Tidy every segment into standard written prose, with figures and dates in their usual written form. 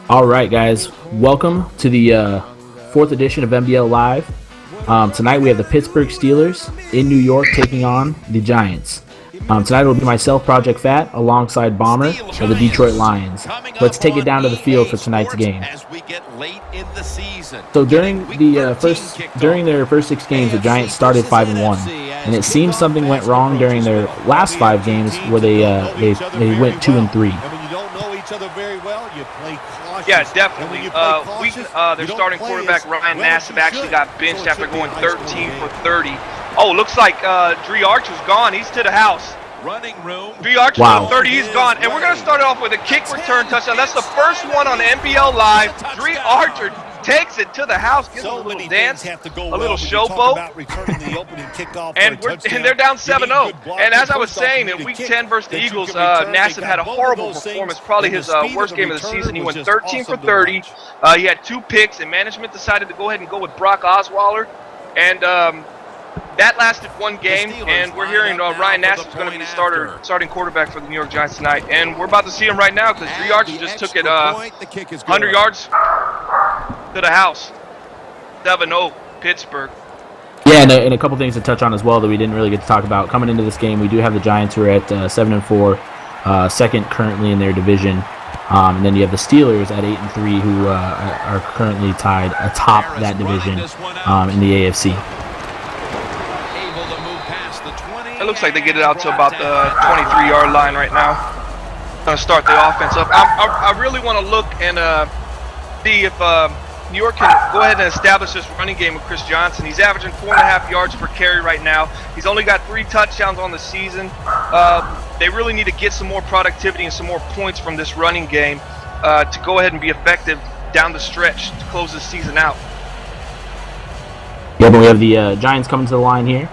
All right, guys, welcome to the fourth edition of MBL Live. Tonight we have the Pittsburgh Steelers in New York taking on the Giants. Tonight it will be myself, Project Fat, alongside Bomber of the Detroit Lions. Let's take it down to the field for tonight's game. So during their first 6 games, the Giants started 5-1, and it seems something went wrong during their last 5 games where they went 2-3. Yeah, definitely. Their starting quarterback, Ryan Nassib, actually got benched after going 13 for 30. Oh, looks like Dree Archer's gone. He's to the house. Running room. Dree Archer on 30, he's gone. And we're going to start it off with a kick return touchdown. That's the first one on NBL Live. Dree Archer takes it to the house, gives a little dance, a little showboat, and they're down 7-0. And as I was saying, in Week 10 versus the Eagles, Nassib had a horrible performance, probably his worst game of the season. He went 13 for 30. He had 2 picks, and management decided to go ahead and go with Brock Osweiler. And that lasted 1 game, and we're hearing Ryan Nassib is going to be the starting quarterback for the New York Giants tonight. And we're about to see him right now because Dree Archer just took it 100 yards to the house. 7-0, Pittsburgh. Yeah, and a couple things to touch on as well that we didn't really get to talk about. Coming into this game, we do have the Giants who are at 7-4, second currently in their division. And then you have the Steelers at 8-3 who are currently tied atop that division in the AFC. It looks like they get it out to about the 23-yard line right now. Going to start the offense up. I really want to look and see if New York can go ahead and establish this running game with Chris Johnson. He's averaging 4.5 yards per carry right now. He's only got 3 touchdowns on the season. They really need to get some more productivity and some more points from this running game to go ahead and be effective down the stretch to close this season out. Yeah, but we have the Giants coming to the line here.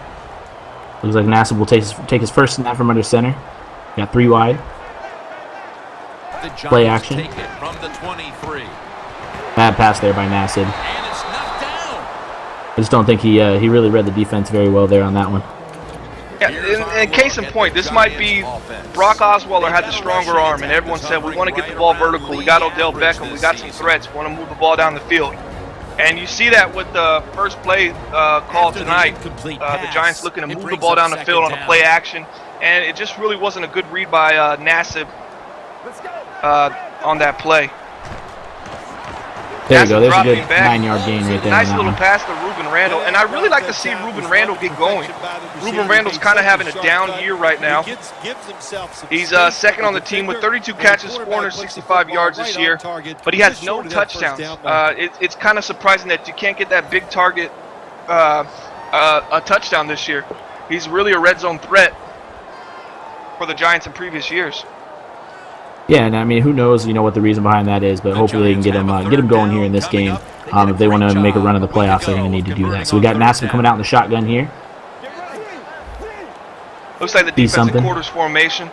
Looks like Nassib will take his first snap from under center. Got 3 wide. Play action. From the 23. Bad pass there by Nassib. I just don't think he really read the defense very well there on that one. Yeah, and case in point, this might be Brock Osweiler had the stronger arm, and everyone said we want to get the ball vertical. We got Odell Beckham. We got some threats. We want to move the ball down the field. And you see that with the first play call tonight. The Giants looking to move the ball down the field on a play action. And it just really wasn't a good read by Nassib on that play. There you go. There's a good 9-yard gain right there. Nice little pass to Ruben Randall. And I really like to see Ruben Randall get going. Ruben Randall's kind of having a down year right now. He's second on the team with 32 catches, 465 yards this year. But he has no touchdowns. It's kind of surprising that you can't get that big target a touchdown this year. He's really a red zone threat for the Giants in previous years. Yeah, and I mean, who knows, what the reason behind that is, but hopefully they can get him going here in this game. If they want to make a run of the playoffs, they're going to need to do that. So we got Nassib coming out in the shotgun here. Looks like the defensive quarters formation.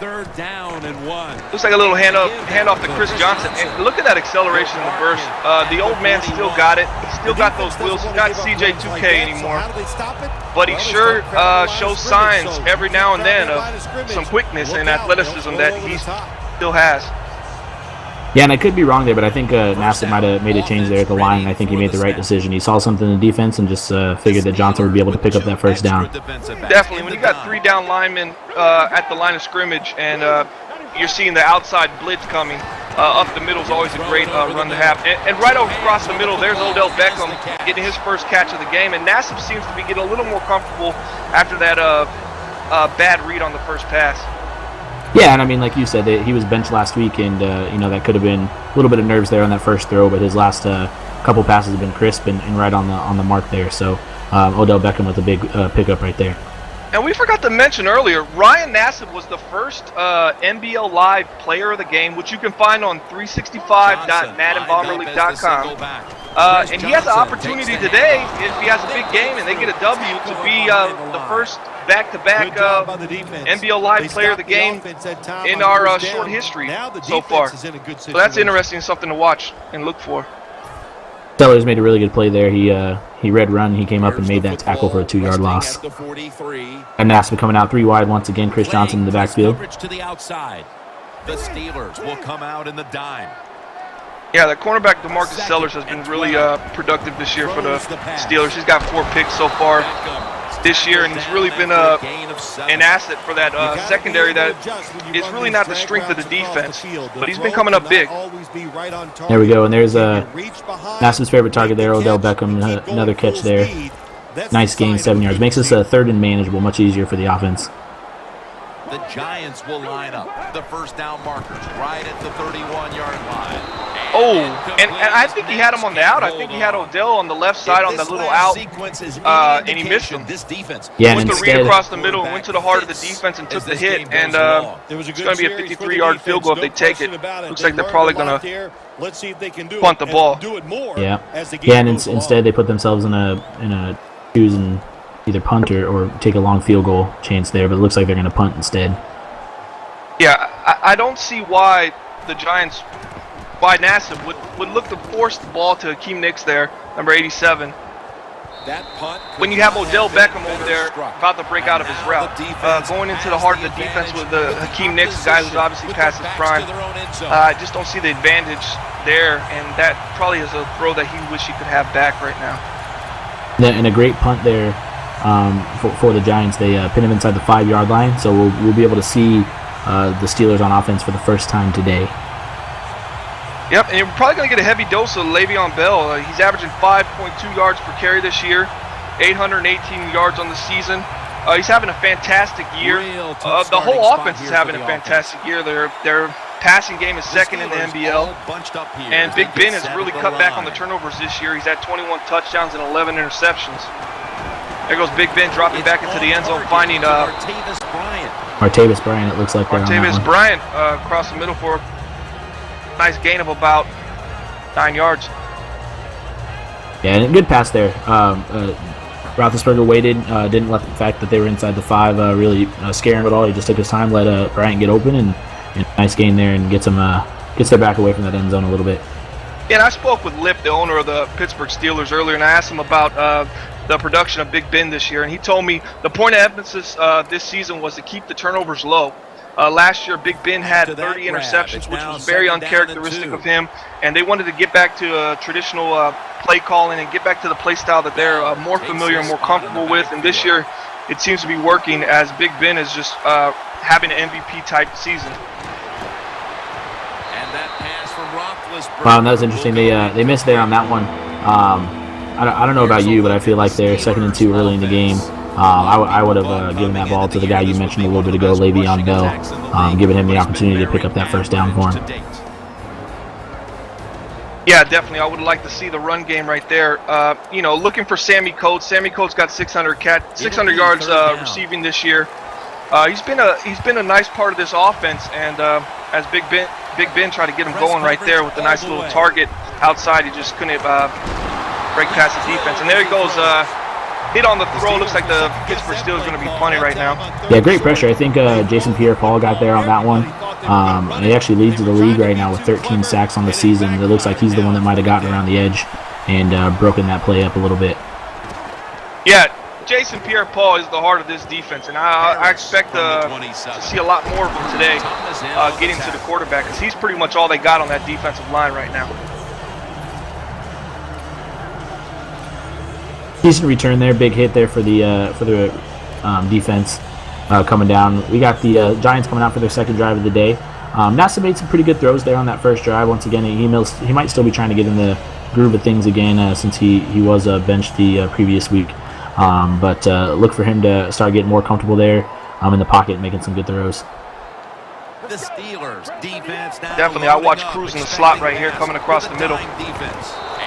3rd down and 1. Looks like a little handoff to Chris Johnson. And look at that acceleration in the burst. The old man still got it. He still got those wheels. He's not CJ2K anymore. But he sure shows signs every now and then of some quickness and athleticism that he still has. Yeah, and I could be wrong there, but I think Nassib might have made a change there at the line, and I think he made the right decision. He saw something in the defense and just figured that Johnson would be able to pick up that first down. Definitely. When you got 3 down linemen at the line of scrimmage and you're seeing the outside blitz coming, up the middle is always a great run to have. And right across the middle, there's Odell Beckham getting his first catch of the game, and Nassib seems to be getting a little more comfortable after that bad read on the first pass. Yeah, and I mean, like you said, he was benched last week, and that could have been a little bit of nerves there on that first throw, but his last couple passes have been crisp and right on the mark there. So Odell Beckham with a big pickup right there. And we forgot to mention earlier, Ryan Nassib was the first NBL Live player of the game, which you can find on 365.maddenbomberleague.com. And he has an opportunity today, if he has a big game and they get a W, to be the first back-to-back NBL Live player of the game in our short history so far. So that's interesting, something to watch and look for. Sellers made a really good play there. He read run. He came up and made that tackle for a 2-yard loss. And Nassib coming out 3 wide once again. Chris Johnson in the backfield. To the outside. The Steelers will come out in the dime. Yeah, the cornerback DeMarcus Sellers has been really productive this year for the Steelers. He's got 4 picks so far this year, and he's really been an asset for that secondary that is really not the strength of the defense, but he's been coming up big. There we go, and there's Massim's favorite target there, Odell Beckham, another catch there. Nice gain, 7 yards. Makes this a third and manageable, much easier for the offense. The Giants will line up the first down markers right at the 31-yard line. Oh, and I think he had him on the out. I think he had Odell on the left side on the little out, and he missed him. Yeah, went to read across the middle, went to the heart of the defense and took the hit, and it's going to be a 53-yard field goal if they take it. Looks like they're probably going to punt the ball. Yeah, and instead they put themselves in a choose and either punt or take a long field goal chance there, but it looks like they're going to punt instead. Yeah, I don't see why the Giants, why Nassib would look to force the ball to Hakeem Nicks there, number 87. When you have Odell Beckham over there about to break out of his route, going into the heart of the defense with Hakeem Nicks, a guy who's obviously past his prime, I just don't see the advantage there, and that probably is a throw that he wish he could have back right now. And a great punt there for the Giants. They pin him inside the 5-yard line, so we'll be able to see the Steelers on offense for the first time today. Yep, and you're probably going to get a heavy dose of Le'Veon Bell. He's averaging 5.2 yards per carry this year, 818 yards on the season. He's having a fantastic year. The whole offense is having a fantastic year. Their passing game is second in the NBL. And Big Ben has really cut back on the turnovers this year. He's at 21 touchdowns and 11 interceptions. There goes Big Ben dropping back into the end zone, finding Martavis Bryant, it looks like. Martavis Bryant across the middle for a nice gain of about 9 yards. Yeah, and a good pass there. Roethlisberger waited, didn't let the fact that they were inside the 5 really scare him at all. He just took his time, let Bryant get open, and nice gain there, and gets their back away from that end zone a little bit. Yeah, and I spoke with Lip, the owner of the Pittsburgh Steelers, earlier, and I asked him about the production of Big Ben this year, and he told me the point of emphasis this season was to keep the turnovers low. Last year, Big Ben had 30 interceptions, which was very uncharacteristic of him, and they wanted to get back to a traditional play calling and get back to the play style that they're more familiar and more comfortable with, and this year it seems to be working as Big Ben is just having an MVP-type season. Wow, and that was interesting. They missed there on that one. I don't know about you, but I feel like they're 2nd and 2 early in the game. I would have given that ball to the guy you mentioned a little bit ago, Le'Veon Bell, giving him the opportunity to pick up that first down for him. Yeah, definitely. I would like to see the run game right there. Looking for Sammy Coates. Sammy Coates got 600 yards receiving this year. He's been a nice part of this offense, and as Big Ben tried to get him going right there with a nice little target outside, he just couldn't break past the defense. And there he goes, hit on the throw. Looks like the Pittsburgh Steelers are going to be punting right now. Yeah, great pressure. I think Jason Pierre-Paul got there on that one. And he actually leads the league right now with 13 sacks on the season. It looks like he's the one that might have gotten around the edge and broken that play up a little bit. Yeah, Jason Pierre-Paul is the heart of this defense, and I expect to see a lot more of him today getting to the quarterback, because he's pretty much all they got on that defensive line right now. Decent return there, big hit there for the defense coming down. We got the Giants coming out for their second drive of the day. Nassib made some pretty good throws there on that first drive. Once again, he might still be trying to get in the groove of things again since he was benched the previous week. But look for him to start getting more comfortable there in the pocket, making some good throws. The Steelers defense now definitely. I watch Cruz in the slot right here coming across the middle.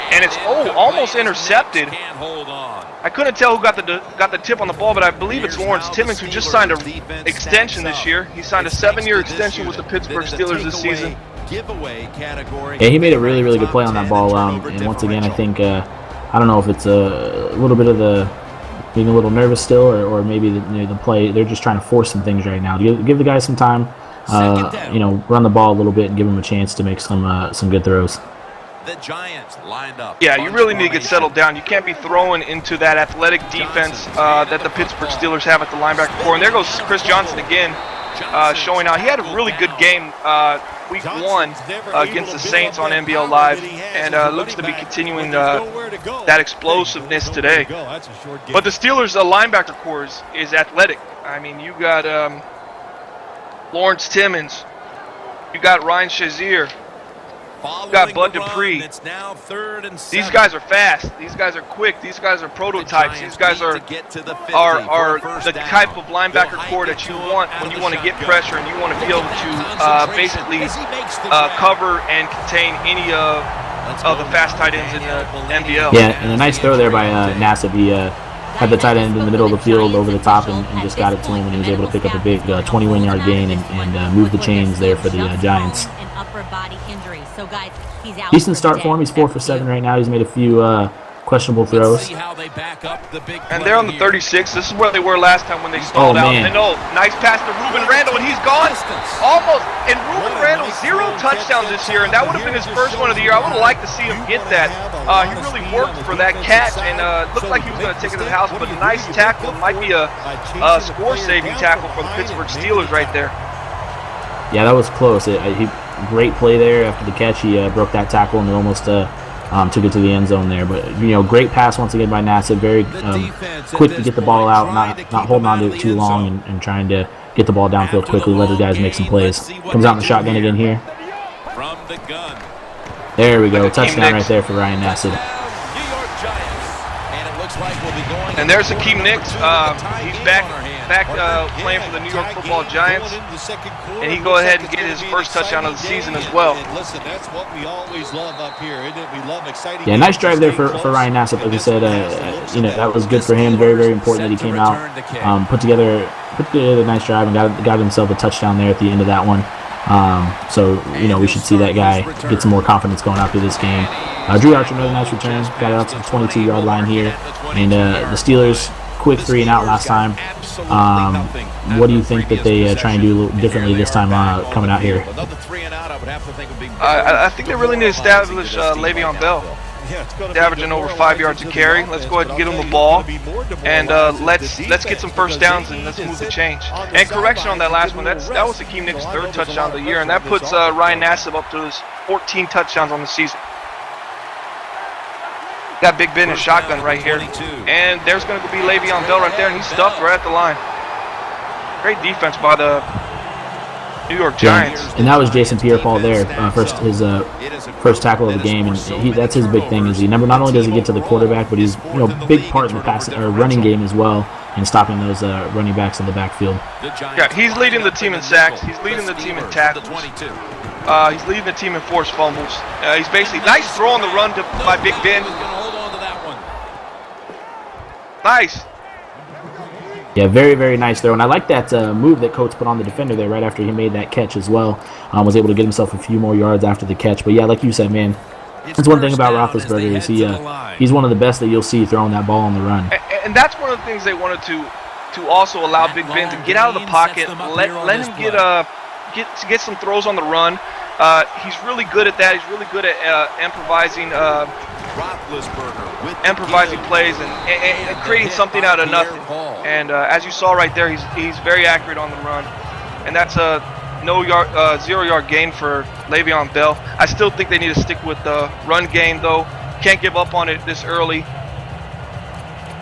And it's almost intercepted. I couldn't tell who got the tip on the ball, but I believe it's Lawrence Timmons, who just signed an extension this year. He signed a 7-year extension with the Pittsburgh Steelers this season. Yeah, he made a really, really good play on that ball. And once again, I think I don't know if it's a little bit of the being a little nervous still, or maybe the play. They're just trying to force some things right now. Give the guys some time. Run the ball a little bit and give them a chance to make some good throws. The Giants lined up. Yeah, you really need to get settled down. You can't be throwing into that athletic defense that the Pittsburgh Steelers have at the linebacker core. And there goes Chris Johnson again, showing out. He had a really good game week 1 against the Saints on NBL Live, and looks to be continuing that explosiveness today. But the Steelers' linebacker core is athletic. I mean, you got Lawrence Timmons, you got Ryan Shazier, you got Bud Dupree. These guys are fast. These guys are quick. These guys are prototypes. These guys are the type of linebacker core that you want when you want to get pressure and you want to be able to basically cover and contain any of the fast tight ends in the NBL. Yeah, and a nice throw there by Nassib. He had the tight end in the middle of the field over the top and just got it to him, and he was able to pick up a big 21-yard gain and move the chains there for the Giants. Decent start for him. He's 4 for 7 right now. He's made a few questionable throws. And they're on the 36. This is where they were last time when they stalled out. And nice pass to Ruben Randall, and he's gone. Almost. And Ruben Randall, 0 touchdowns this year, and that would have been his first one of the year. I would have liked to see him get that. He really worked for that catch, and looked like he was going to take it to the house, but a nice tackle. It might be a score-saving tackle for the Pittsburgh Steelers right there. Yeah, that was close. Great play there after the catch. He broke that tackle and almost took it to the end zone there. But great pass once again by Nassib. Very quick to get the ball out, not holding on to it too long, and trying to get the ball downfield quickly. Let the guys make some plays. Comes out in the shotgun again here. There we go. Touchdown right there for Ryan Nassib. And there's Akeem Nicks. He's back playing for the New York Football Giants, and he go ahead and get his first touchdown of the season as well. Yeah, nice drive there for Ryan Nassib. Like I said, that was good for him. Very, very important that he came out, put together a nice drive and got himself a touchdown there at the end of that one. So we should see that guy get some more confidence going out through this game. Drew Archer, another nice return, got it out to the 22-yard line here, and the Steelers quick 3 and out last time. What do you think that they try and do a little differently this time coming out here? I think they really need to establish Le'Veon Bell. He's averaging over 5 yards a carry. Let's go ahead and get him the ball, and let's get some first downs and let's move the change. And correction on that last one, that was Akeem Nicks' 3rd touchdown of the year, and that puts Ryan Nassib up to his 14 touchdowns on the season. Got Big Ben in shotgun right here, and there's going to be Le'Veon Bell right there, and he's stuffed right at the line. Great defense by the New York Giants. And that was Jason Pierre-Paul there, his first tackle of the game, and that's his big thing. Is not only does he get to the quarterback, but he's big part in the passing or running game as well, and stopping those running backs in the backfield. Yeah, he's leading the team in sacks. He's leading the team in tackles. He's leading the team in forced fumbles. He's basically nice throw on the run by Big Ben. Nice. Yeah, very, very nice throw. And I like that move that Coates put on the defender there right after he made that catch as well. Was able to get himself a few more yards after the catch. But yeah, like you said, man, that's one thing about Roethlisberger is he's one of the best that you'll see throwing that ball on the run. And that's one of the things they wanted to also allow Big Ben to get out of the pocket, let him get some throws on the run. He's really good at that. He's really good at improvising plays and creating something out of nothing. And as you saw right there, he's very accurate on the run, and that's a 0-yard gain for Le'Veon Bell. I still think they need to stick with the run game though. Can't give up on it this early.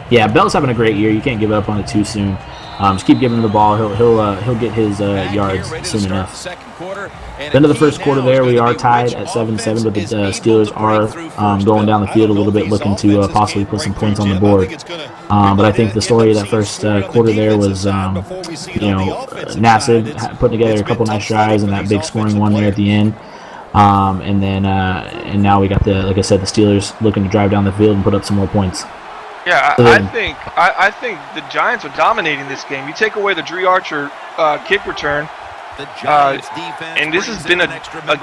Yeah, Bell's having a great year. You can't give up on it too soon. Just keep giving him the ball. He'll get his yards soon enough. End of the first quarter there, we are tied at 7-7, but the Steelers are going down the field a little bit, looking to possibly put some points on the board. But I think the story of that first quarter there was, Nassib putting together a couple nice drives and that big scoring one there at the end. And now we got like I said, the Steelers looking to drive down the field and put up some more points. Yeah, I think the Giants are dominating this game. You take away the Drew Archer kick return, and this has been a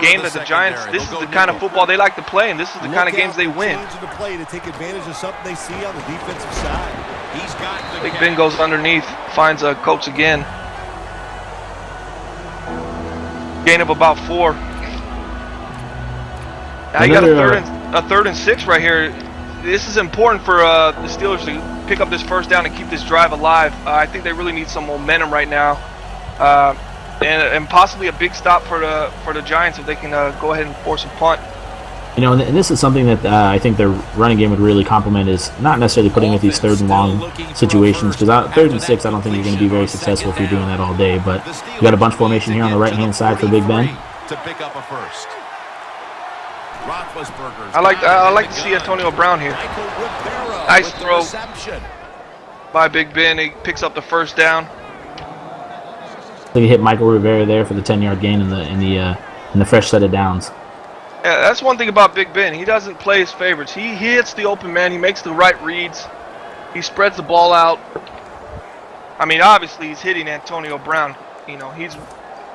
game that the Giants, this is the kind of football they like to play, and this is the kind of games they win. Big Ben goes underneath, finds Coates again. Gain of about 4. Now you got a third and 6 right here. This is important for the Steelers to pick up this first down and keep this drive alive. I think they really need some momentum right now. and possibly a big stop for the Giants if they can go ahead and force a punt. You know, and this is something that I think their running game would really complement, is not necessarily putting with these 3rd and long situations, because 3rd and 6, I don't think you're going to be very successful if you're doing that all day. But you got a bunch formation here on the right-hand side for Big Ben. To pick up a first. I like to see Antonio Brown here. Nice throw by Big Ben. He picks up the first down. I think he hit Michael Rivera there for the 10-yard gain in the fresh set of downs. Yeah, that's one thing about Big Ben. He doesn't play his favorites. He hits the open man. He makes the right reads. He spreads the ball out. I mean, obviously, he's hitting Antonio Brown. You know, he's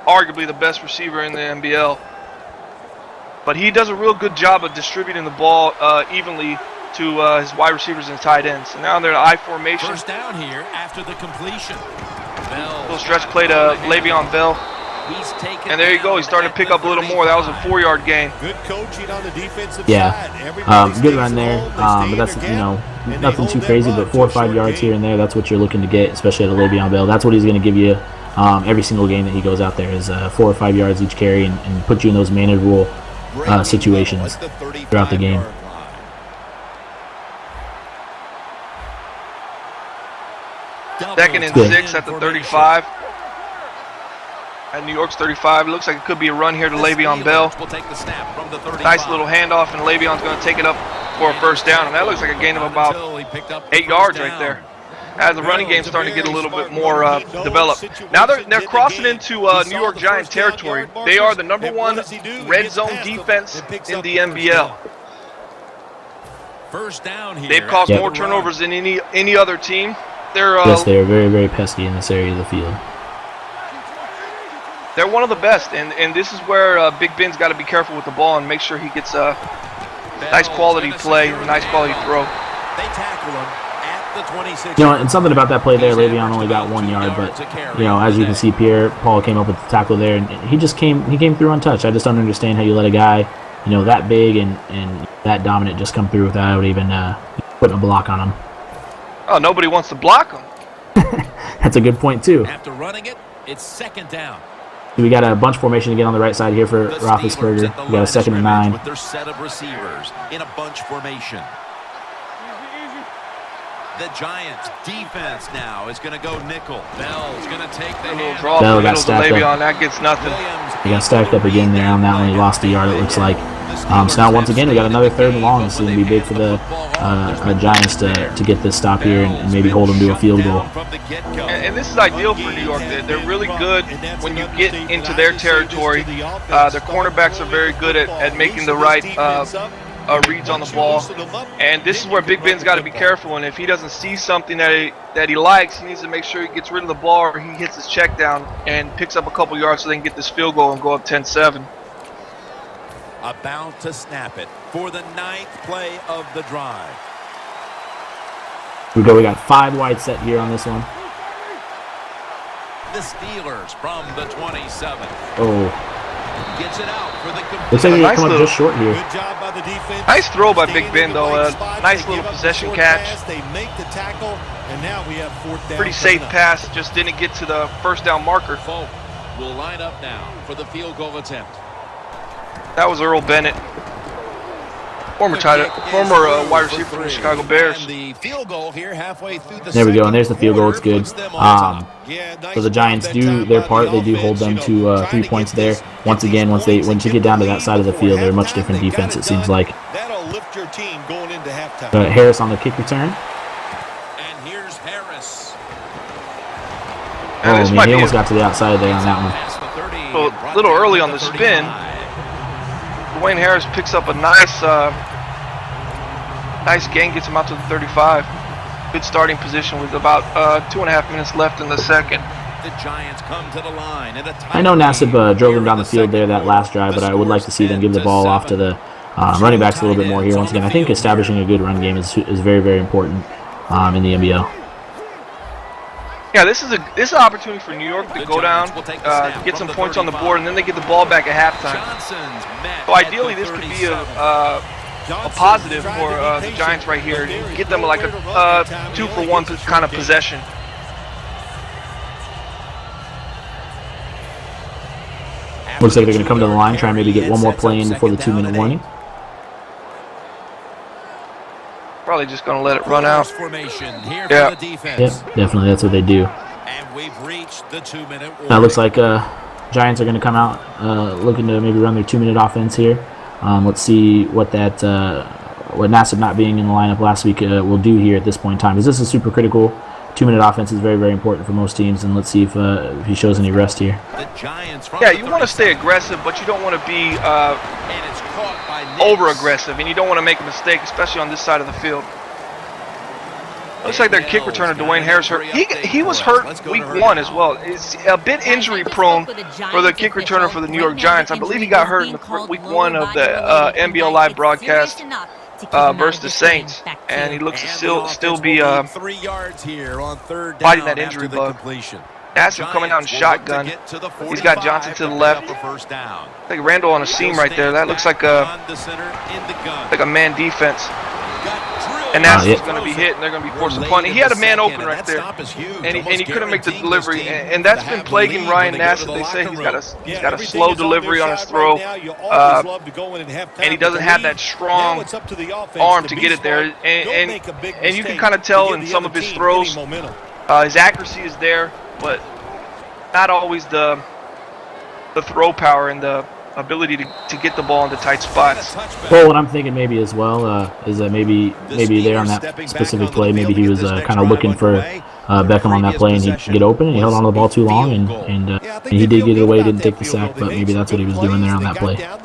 arguably the best receiver in the NBL. But he does a real good job of distributing the ball evenly to his wide receivers and tight ends. And now they're in I formation. First down here after the completion. Little stretch play to Le'Veon Bell. And there you go. He's starting to pick up a little more. That was a 4-yard gain. Good coaching on the defensive side. Yeah, good run there. But that's, you know, nothing too crazy. But 4 or 5 yards here and there, that's what you're looking to get, especially at a Le'Veon Bell. That's what he's going to give you every single game that he goes out there, is 4 or 5 yards each carry, and put you in those manageable situations throughout the game. 2nd and 6 at the 35. At New York's 35. It looks like it could be a run here to Le'Veon Bell. Nice little handoff, and Le'Veon's going to take it up for a first down. And that looks like a gain of about 8 yards right there. As the running game's starting to get a little bit more developed. Now they're crossing into New York Giant territory. They are the #1 red zone defense in the NBL. First down here. They've caused more turnovers than any other team. Yes, they are very, very pesky in this area of the field. They're one of the best, and this is where Big Ben's got to be careful with the ball and make sure he gets a nice quality play, a nice quality throw. They tackle him at the 26. You know, and something about that play there, Le'Veon only got 1 yard, but you know, as you can see, Pierre-Paul came up with the tackle there, and he came through untouched. I just don't understand how you let a guy, you know, that big and that dominant just come through without even putting a block on him. Oh, nobody wants to block him. That's a good point too. After running it, it's 2nd down. We got a bunch formation again on the right side here for Roethlisberger. We got a 2nd and 9. With their set of receivers in a bunch formation. The Giants defense now is going to go nickel. Bell's going to take the hand. Draw Bell the got middle to stacked Le'Veon. up. That gets nothing. He got stacked up again there on that one. He lost a yard, it looks like. So now once again we got another 3rd and long. This is going to be big for the Giants to get this stop here and maybe hold them to a field goal. And this is ideal for New York. They're really good when you get into their territory. Their cornerbacks are very good at making the right reads on the ball. And this is where Big Ben's got to be careful. And if he doesn't see something that he likes, he needs to make sure he gets rid of the ball, or he hits his check down and picks up a couple yards so they can get this field goal and go up 10-7. About to snap it for the 9th play of the drive. Here we go. We got 5 wide set here on this one. The Steelers from the 27. Oh. Gets it out for the complete. Looks like they're coming up just short here. Good job by the defense. Nice throw by Big Ben, though. Nice little possession catch. They make the tackle, and now we have 4th down. Pretty safe pass. Just didn't get to the first down marker. Folk will line up now for the field goal attempt. That was Earl Bennett, former wide receiver from the Chicago Bears. And the field goal here halfway through the There we go, and there's the field goal. It's quarter good. puts them on top. So the Giants do their part. They do hold them to 3 points there. Once again, once you get down to that side of the field, they're a much different defense, it seems like. That'll lift your team going into halftime. Harris on the kick return. And here's Harris. Oh, man, he almost got to the outside there on that one. A little early on the spin. Dwayne Harris picks up a nice gain, gets him out to the 35. Good starting position with about 2.5 minutes left in the second. The Giants come to the line. I know Nassib drove them down the field there that last drive, but I would like to see them give the ball off to the running backs a little bit more here. Once again, I think establishing a good run game is very, very important in the NBL. Yeah, this is an opportunity for New York to go down, get some points on the board, and then they get the ball back at halftime. So ideally, this could be a positive for the Giants right here. Get them like a 2-for-1 kind of possession. Looks like they're going to come to the line, try and maybe get one more play in before the 2-minute warning. Probably just going to let it run out. Yeah, definitely. That's what they do. And we've reached the 2-minute warning. Now it looks like Giants are going to come out looking to maybe run their 2-minute offense here. Let's see what what Nassib not being in the lineup last week will do here at this point in time. Because this is super critical. 2-minute offense is very, very important for most teams, and let's see if he shows any rest here. Yeah, you want to stay aggressive, but you don't want to be over-aggressive, and you don't want to make a mistake, especially on this side of the field. Looks like their kick returner, Dwayne Harris, hurt. He was hurt week 1 as well. It's a bit injury-prone for the kick returner for the New York Giants. I believe he got hurt in the week 1 of the NBL Live broadcast versus the Saints, and he looks to still be fighting that injury bug. Nassib coming out in shotgun. He's got Johnson to the left. I think Randall on a seam right there. That looks like a man defense. And Nassib's going to be hit, and they're going to be forced to punt. He had a man open right there, and he couldn't make the delivery. And that's been plaguing Ryan Nassib. They say he's got a slow delivery on his throw, and he doesn't have that strong arm to get it there. And you can kind of tell in some of his throws, his accuracy is there, but not always the throw power and the ability to get the ball into tight spots. Well, what I'm thinking maybe as well is that maybe there on that specific play, maybe he was kind of looking for Beckham on that play, and he'd get open, and he held on to the ball too long, and he did get it away, didn't take the sack, but maybe that's what he was doing there on that play. Now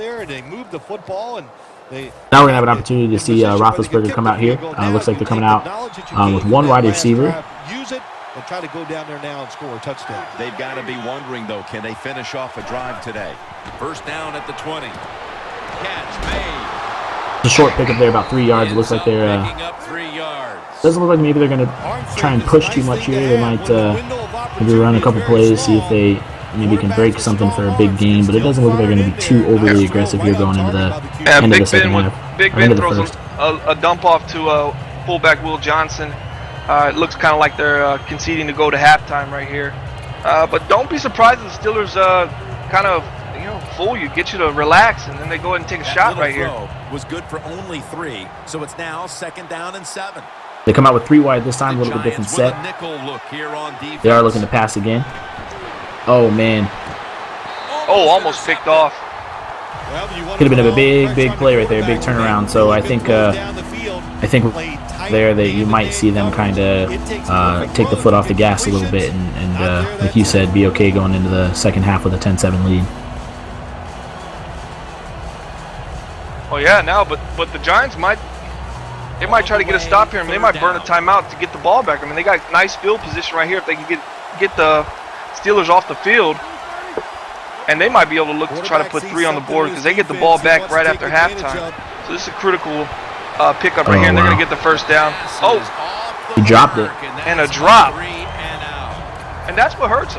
we're going to have an opportunity to see Roethlisberger come out here. Looks like they're coming out with one wide receiver. And try to go down there now and score a touchdown. They've got to be wondering, though, can they finish off a drive today? First down at the 20. Catch made. A short pickup there, about 3 yards. It looks like they're doesn't look like maybe they're going to try and push too much here. They might maybe run a couple plays, see if they maybe can break something for a big game. But it doesn't look like they're going to be too overly aggressive here going into the end of the second half. Big Ben throws a dump off to fullback Will Johnson. It looks kind of like they're conceding to go to halftime right here. But don't be surprised if the Steelers kind of fool you, get you to relax, and then they go ahead and take a shot right here. Was good for only 3, so it's now 2nd down and 7. They come out with 3 wide this time, a little bit different set. They are looking to pass again. Oh, man. Oh, almost picked off. Could have been a big play right there, big turnaround. So I think there that you might see them kind of take the foot off the gas a little bit, and like you said, be okay going into the second half with a 10-7 lead. Oh yeah, now, but the Giants might try to get a stop here. I mean, they might burn a timeout to get the ball back. I mean, they got nice field position right here. If they can get the Steelers off the field, and they might be able to look to try to put 3 on the board because they get the ball back right after halftime. So this is a critical pickup right here, and they're going to get the first down. Oh, he dropped it. And a drop. And that's what hurts.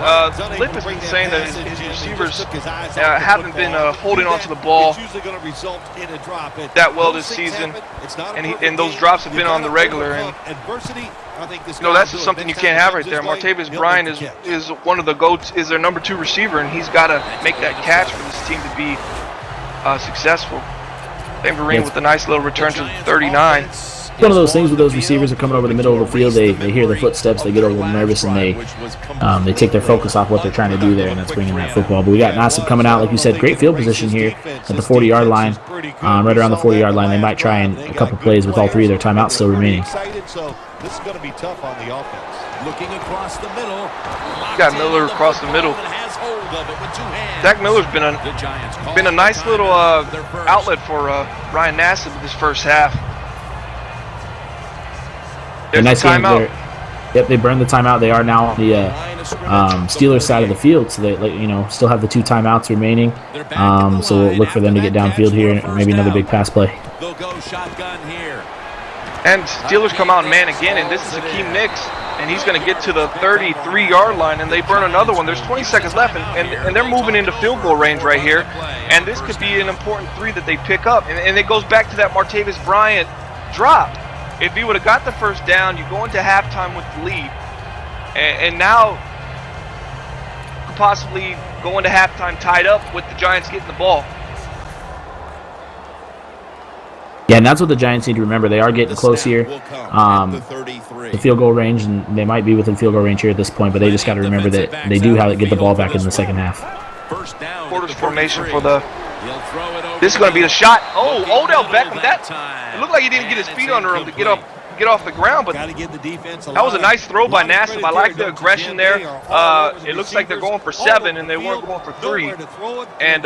Lip has been saying that his receivers haven't been holding onto the ball that well this season, and those drops have been on the regular. And that's just something you can't have right there. Martavis Bryant is one of the goats, is their number 2 receiver, and he's got to make that catch for this team to be successful. Vereen with a nice little return to 39. One of those things with those receivers are coming over the middle of the field. They hear the footsteps, they get a little nervous, and they take their focus off what they're trying to do there, and that's bringing that football. But we got Nassib coming out, like you said, great field position here at the 40-yard line, right around the 40-yard line. They might try and a couple plays with all 3 of their timeouts still remaining. This is going to be tough on the offense. Looking across the middle. Got Miller across the middle. Zach Miller's been a nice little outlet for Ryan Nassib in this first half. There's nice a timeout. Yep, they burned the timeout. They are now on the Steelers side of the field, so they still have the 2 timeouts remaining. So we'll look for them to get downfield here, and maybe another big pass play. They'll go shotgun here. And Steelers come out man again, and this is Akeem Nicks, and he's going to get to the 33-yard line, and they burn another one. There's 20 seconds left, and they're moving into field goal range right here, and this could be an important 3 that they pick up. And it goes back to that Martavis Bryant drop. If he would have got the first down, you go into halftime with the lead, and now could possibly go into halftime tied up with the Giants getting the ball. Yeah, and that's what the Giants need to remember. They are getting close here. The field goal range, and they might be within field goal range here at this point, but they just got to remember that they do have to get the ball back in the second half. Quarters formation for the. This is going to be the shot. Oh, Odell Beckham. It looked like he didn't get his feet under him to get off the ground, but that was a nice throw by Nassib. I like the aggression there. It looks like they're going for 7, and they weren't going for 3. And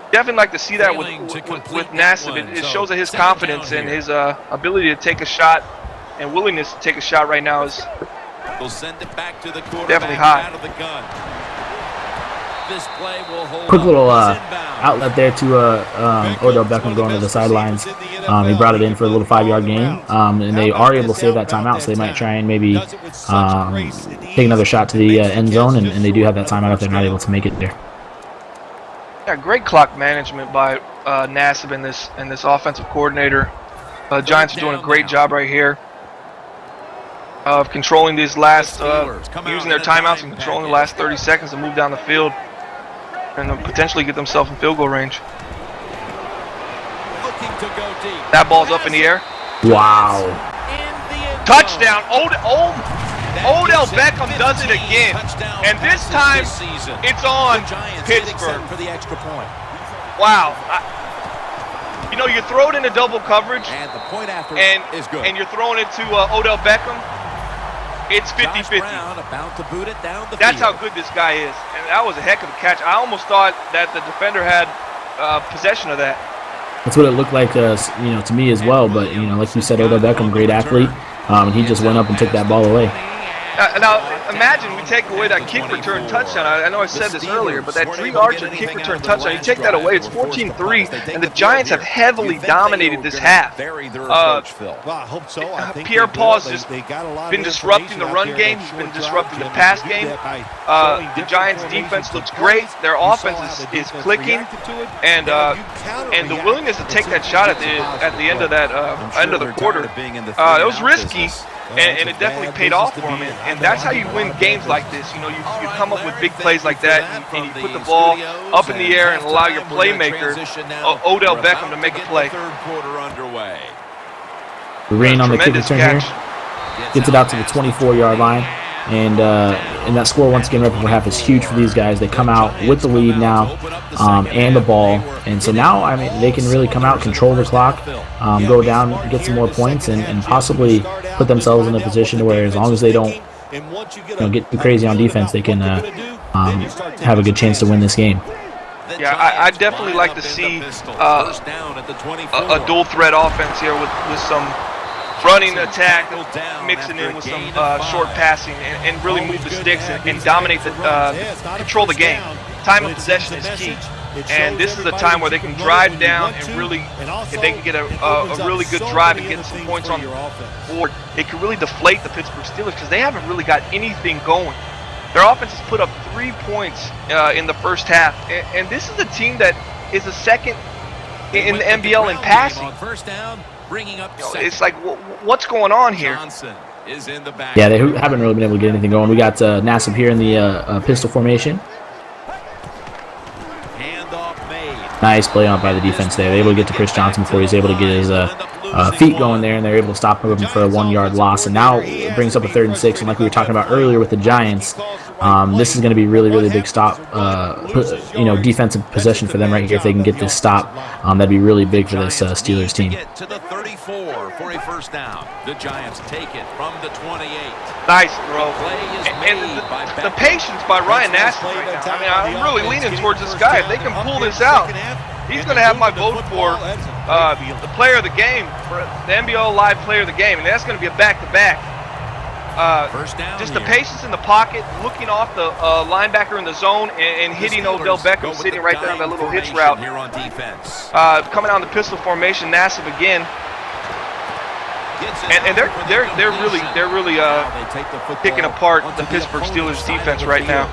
definitely like to see that with Nassib. It shows that his confidence and his ability to take a shot and willingness to take a shot right now is definitely high. Quick little outlet there to Odell Beckham going to the sidelines. He brought it in for a little 5-yard gain, and they are able to save that timeout, so they might try and maybe take another shot to the end zone, and they do have that timeout if they're not able to make it there. Yeah, great clock management by Nassib and this offensive coordinator. Giants are doing a great job right here of controlling these last, using their timeouts and controlling the last 30 seconds to move down the field and potentially get themselves in field goal range. That ball's up in the air. Wow. Touchdown. Odell Beckham does it again. And this time, it's on Pittsburgh. Wow. You throw it into double coverage, and you're throwing it to Odell Beckham. It's 50-50. That's how good this guy is. And that was a heck of a catch. I almost thought that the defender had possession of that. That's what it looked like, to me as well. But, like you said, Odell Beckham, great athlete. He just went up and took that ball away. Now, imagine we take away that kick return touchdown. I know I said this earlier, but that Dre Archer kick return touchdown, you take that away, it's 14-3, and the Giants have heavily dominated this half. Pierre Paul's just been disrupting the run game. He's been disrupting the pass game. The Giants' defense looks great. Their offense is clicking, and the willingness to take that shot at the end of that end of the quarter, it was risky. And it definitely paid off for him, and that's how you win games like this. You come up with big plays like that, and you put the ball up in the air and allow your playmaker, Odell Beckham, to make a play. Rain on the kick return here, gets it out to the 24-yard line, and that score once again right before half is huge for these guys. They come out with the lead now, and the ball, and so now they can really come out, control the clock, go down, get some more points, and possibly put themselves in a position to where, as long as they don't get too crazy on defense, they can have a good chance to win this game. Yeah, I definitely like to see a dual threat offense here with some running attack, mixing in with some short passing, and really move the sticks and dominate control the game. Time of possession is key, and this is a time where they can drive down and really, if they can get a really good drive and get some points on the board, it can really deflate the Pittsburgh Steelers because they haven't really got anything going. Their offense has put up 3 points in the first half, and this is a team that is the second in the NBL in passing. It's like, what's going on here? Yeah, they haven't really been able to get anything going. We got Nassib here in the pistol formation. Nice play on by the defense there. They're able to get to Chris Johnson before he's able to get his feet going there, and they're able to stop him for a 1-yard loss. And now it brings up a 3rd and 6. And like we were talking about earlier with the Giants, this is going to be really, really big stop, defensive possession for them right here. If they can get this stop, that'd be really big for this Steelers team. To the 34 for a first down. The Giants take it from the 28. Nice throw. And the patience by Ryan Nassib right now. I'm really leaning towards this guy. If they can pull this out, he's going to have my vote for the player of the game, for the NBL Live player of the game, and that's going to be a back-to-back. Just the patience in the pocket, looking off the linebacker in the zone, and hitting Odell Beckham sitting right there on that little hitch route. Coming out in the pistol formation, Nassib again. And they're really picking apart the Pittsburgh Steelers defense right now.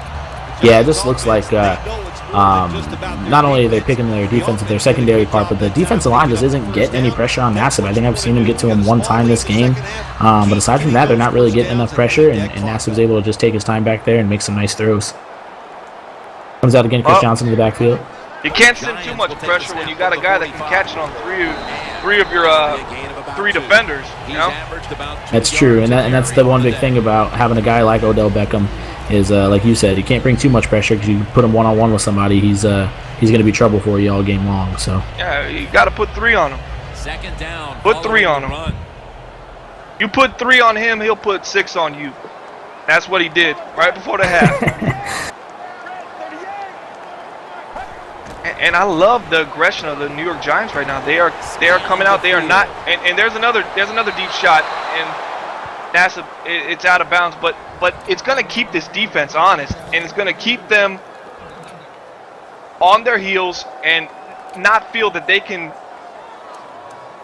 Yeah, it just looks like not only are they picking their defensive, their secondary part, but the defensive line just isn't getting any pressure on Nassib. I think I've seen him get to him one time this game, but aside from that, they're not really getting enough pressure, and Nassib's able to just take his time back there and make some nice throws. Comes out again, Chris Johnson in the backfield. You can't send too much pressure when you got a guy that can catch it on three of your three defenders. You know? That's true, and that's the one big thing about having a guy like Odell Beckham is, like you said, you can't bring too much pressure because you put him one-on-one with somebody, he's going to be trouble for you all game long. So yeah, you got to put 3 on him. Second down. Put 3 on him. You put 3 on him, he'll put 6 on you. That's what he did right before the half. And I love the aggression of the New York Giants right now. They are coming out. They are not. And there's another deep shot, and Nassib, it's out of bounds. But it's going to keep this defense honest, and it's going to keep them on their heels and not feel that they can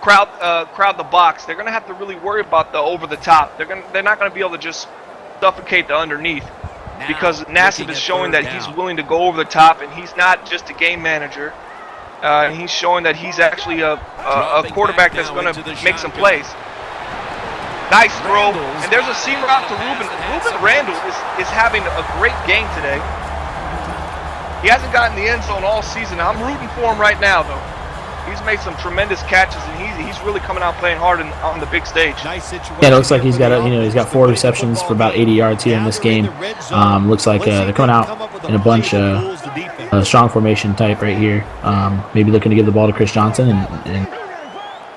crowd the box. They're going to have to really worry about the over the top. They're not going to be able to just suffocate the underneath. Because Nassib is showing that he's willing to go over the top, and he's not just a game manager. He's showing that he's actually a quarterback that's going to make some plays. Nice throw, and there's a seam route to Ruben. Ruben Randall is having a great game today. He hasn't gotten the end zone all season. I'm rooting for him right now, though. He's made some tremendous catches, and he's really coming out playing hard on the big stage. Yeah, it looks like he's got 4 receptions for about 80 yards here in this game. Looks like they're coming out in a bunch of strong formation type right here. Maybe looking to give the ball to Chris Johnson and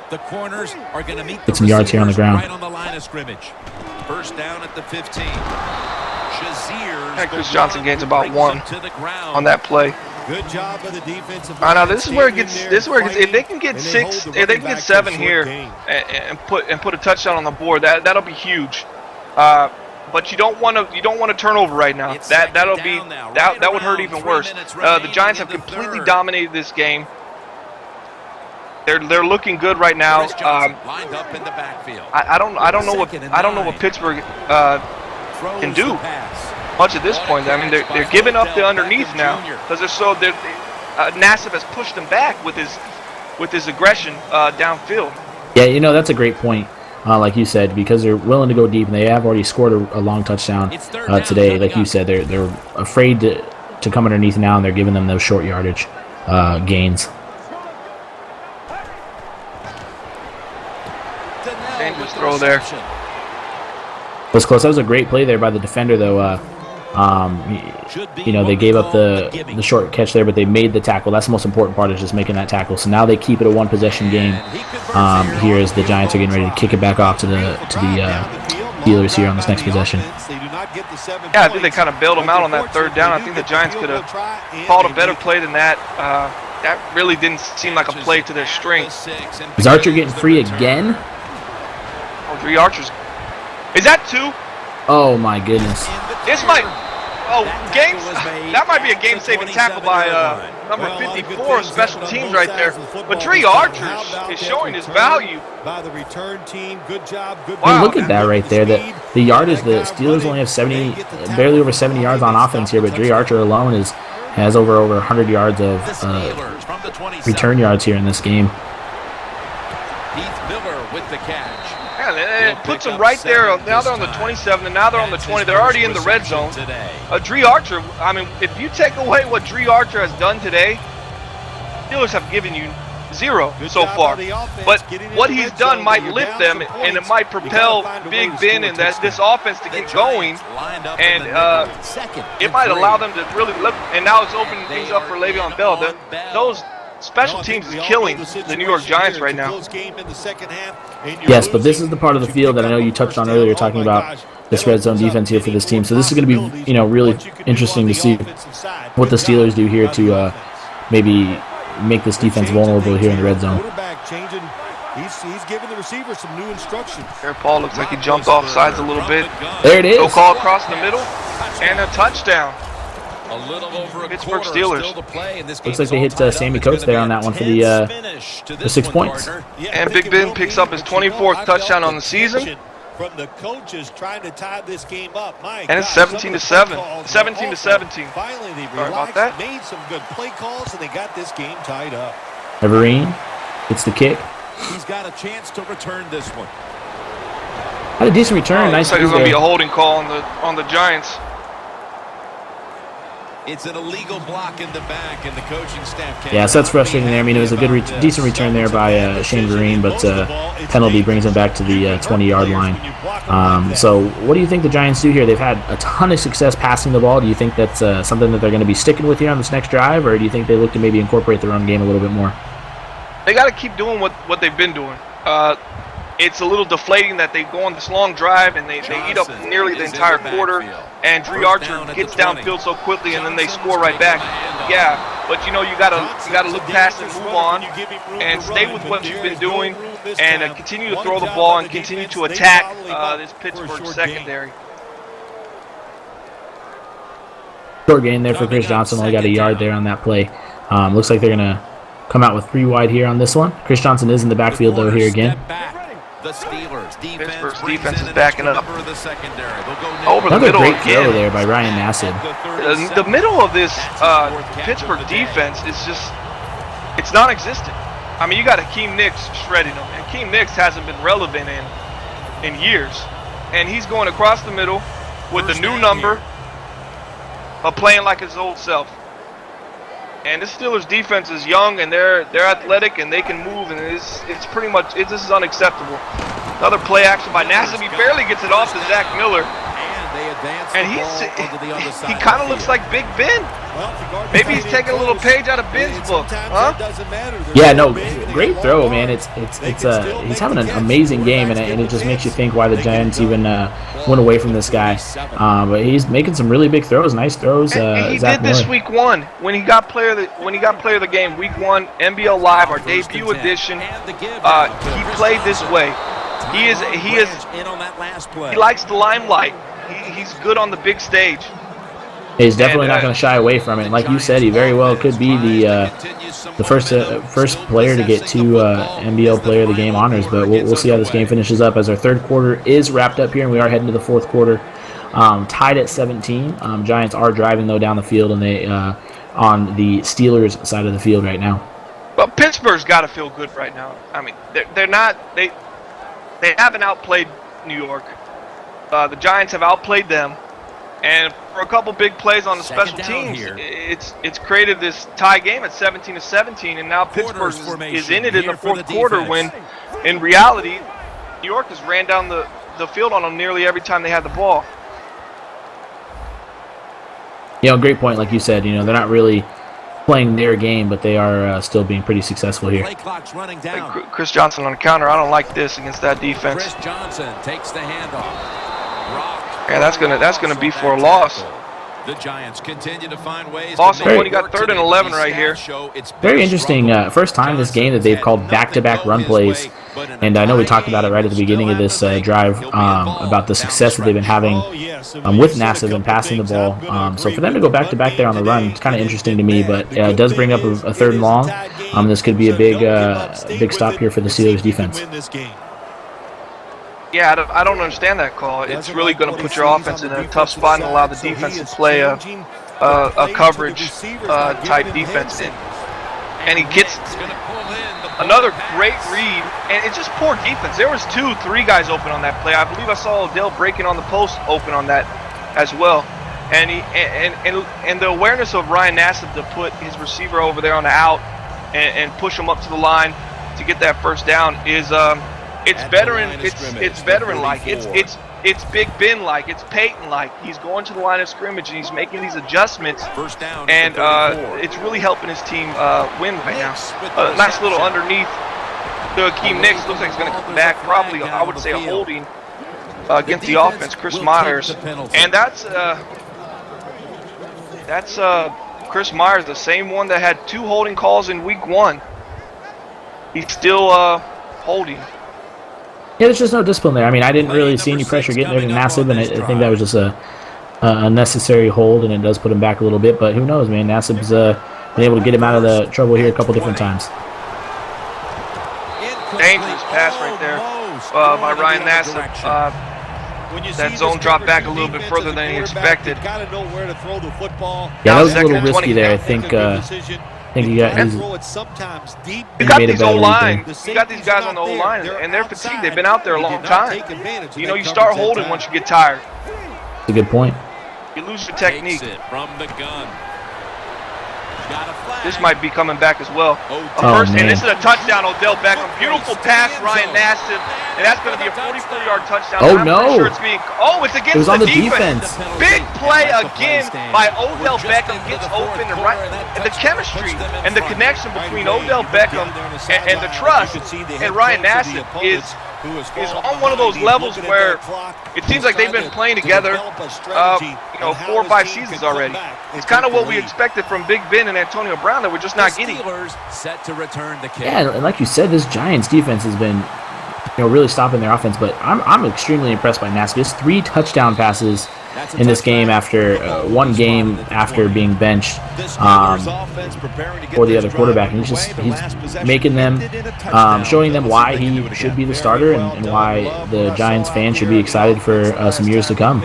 the corners are going to meet get some yards here on the ground. Right on the line of scrimmage. First down at the 15. Yeah, Chris Johnson gains about 1 on that play. Good job of the defensive. Now this is where it gets. If they can get 6, if they can get 7 here, and put a touchdown on the board, that'll be huge. But you don't want to turn over right now. That would hurt even worse. The Giants have completely dominated this game. They're looking good right now. Lined up in the backfield. I don't know what Pittsburgh can do much at this point. I mean, they're giving up the underneath now because Nassib has pushed them back with his aggression downfield. Yeah, that's a great point. Like you said, because they're willing to go deep, and they have already scored a long touchdown today. Like you said, they're afraid to come underneath now, and they're giving them those short yardage gains. Dangerous throw there. It was close. That was a great play there by the defender, though. They gave up the short catch there, but they made the tackle. That's the most important part, is just making that tackle. So now they keep it a 1-possession game. Here as the Giants are getting ready to kick it back off to the Steelers here on this next possession. Yeah, I think they kind of bailed them out on that 3rd down. I think the Giants could have called a better play than that. That really didn't seem like a play to their strength. Is Archer getting free again? Oh, 3 Archers. Is that 2? Oh my goodness. That might be a game-saving tackle by number 54, special teams right there. But Dre Archers is showing his value. By the return team, good job, good. Wow. Look at that right there. The yardage, the Steelers only have barely over 70 yards on offense here, but Dre Archer alone has over 100 yards of return yards here in this game. Heath Miller with the catch. Yeah, it puts them right there. Now they're on the 27, and now they're on the 20. They're already in the red zone. Dre Archer, I mean, if you take away what Dre Archer has done today, Steelers have given you 0 so far. But what he's done might lift them, and it might propel Big Ben and this offense to get going. And it might allow them to really look. And now it's opening things up for Le'Veon Bell. Those special teams is killing the New York Giants right now. Yes, but this is the part of the field that I know you touched on earlier, talking about this red zone defense here for this team. So this is going to be, really interesting to see what the Steelers do here to maybe make this defense vulnerable here in the red zone. He's giving the receiver some new instructions. There, Paul looks like he jumped off sides a little bit. There it is. No call across the middle, and a touchdown. A little over a Pittsburgh Steelers. Looks like they hit Sammy Coates there on that one for the 6 points. And Big Ben picks up his 24th touchdown on the season. from the coaches trying to tie this game up. And it's 17-7. 17-17. Finally, they Sorry about relaxed, that. made some good play calls, and they got this game tied up. Everine gets the kick. He's got a chance to return this one. Had a decent return. Nice. Looks like there's going to be a holding call on the Giants. It's an illegal block in the back, and the coaching staff can't. Yeah, so that's frustrating there. I mean, it was a good, decent return there by Shane Vereen, but penalty brings him back to the 20-yard line. So what do you think the Giants do here? They've had a ton of success passing the ball. Do you think that's something that they're going to be sticking with here on this next drive, or do you think they look to maybe incorporate the run game a little bit more? They got to keep doing what they've been doing. It's a little deflating that they go on this long drive and they eat up nearly the entire quarter, and Dre Archer gets downfield so quickly and then they score right back. Yeah, but you gotta look past and move on and stay with what you've been doing and continue to throw the ball and continue to attack this Pittsburgh secondary. Short gain there for Chris Johnson. Only got a yard there on that play. Looks like they're gonna come out with 3 wide here on this one. Chris Johnson is in the backfield though here again. The Steelers Pittsburgh's defense is backing up. Over the middle Great again. throw there by Ryan Nassib. The middle of this Pittsburgh defense is it's non-existent. I mean, you got Akeem Nicks shredding them, and Akeem Nicks hasn't been relevant in years. And he's going across the middle with the new number, but playing like his old self. And this Steelers defense is young and they're athletic and they can move, and it's pretty much this is unacceptable. Another play action by Nassib. He barely gets it off to Zach Miller. And he kind of looks like Big Ben. Maybe he's taking a little page out of Ben's book, huh? Yeah, no, great throw, man. It's he's having an amazing game, and it just makes you think why the Giants even went away from this guy. But he's making some really big throws, nice throws. And he Zach did this Miller. week 1 when he got player of the game. Week 1, NBL Live, our debut edition. He played this way. He likes the limelight. He's good on the big stage. He's definitely not going to shy away from it. Like you said, he very well could be the first player to get 2 NBL Player of the Game honors. But we'll see how this game finishes up as our third quarter is wrapped up here, and we are heading to the fourth quarter, tied at 17. Giants are driving though down the field, and they on the Steelers side of the field right now. Well, Pittsburgh's got to feel good right now. I mean, they haven't outplayed New York. The Giants have outplayed them, and for a couple big plays on the special teams, it's created this tie game at 17-17, and now Pittsburgh is in it in the fourth quarter when, in reality, New York has ran down the field on them nearly every time they had the ball. Great point. Like you said, they're not really playing their game, but they are still being pretty successful here. Chris Johnson on the counter. I don't like this against that defense. Chris Johnson takes the handoff. Yeah, that's gonna be for a loss. The Giants continue to find ways. Also, when he got 3rd and 11 right here. Very interesting. First time this game that they've called back-to-back run plays, and I know we talked about it right at the beginning of this drive about the success that they've been having with Nassib and passing the ball. So for them to go back-to-back there on the run, it's kind of interesting to me. But it does bring up a 3rd and long. This could be a big stop here for the Steelers defense. Yeah, I don't understand that call. It's really going to put your offense in a tough spot and allow the defense to play a coverage type defense. And he gets another great read, and it's just poor defense. There was 2-3 guys open on that play. I believe I saw Odell breaking on the post open on that as well. And and the awareness of Ryan Nassib to put his receiver over there on the out and push him up to the line to get that first down is it's veteran-like. It's Big Ben-like. It's Peyton-like. He's going to the line of scrimmage and he's making these adjustments, and it's really helping his team win right now. Nice little underneath to Akeem Nicks. Looks like he's going to come back. Probably, I would say, a holding against the offense. Chris Myers, and that's Chris Myers, the same one that had 2 holding calls in week 1. He's still holding. Yeah, there's just no discipline there. I mean, I didn't really see any pressure getting there to Nassib, and I think that was just a necessary hold, and it does put him back a little bit. But who knows, man? Nassib's been able to get him out of the trouble here a couple different times. Dangerous pass right there. by Ryan Nassib. That zone dropped back a little bit further than he expected. Yeah, that was a little risky there. I think he got his. You got these O-line. You got these guys on the O-line, and they're fatigued. They've been out there a long time. You know, you start holding once you get tired. That's a good point. You lose your technique. From the gun. This might be coming back as well. And this is a touchdown, Odell Beckham. Beautiful pass, Ryan Nassib. And that's going to be a 44-yard touchdown. Oh, I'm no. Sure it's against it was on the defense. Big play again by Odell Beckham. Gets open and the chemistry and the connection between Odell Beckham and the trust and Ryan Nassib is on one of those levels where it seems like they've been playing together 4 or 5 seasons already. It's kind of what we expected from Big Ben and Antonio Brown that we're just not getting. Set to return the kick. Yeah, and like you said, this Giants defense has been really stopping their offense, but I'm extremely impressed by Nassib. He has 3 touchdown passes in this game after one game after being benched for the other quarterback, and he's making them, showing them why he should be the starter and why the Giants fans should be excited for some years to come.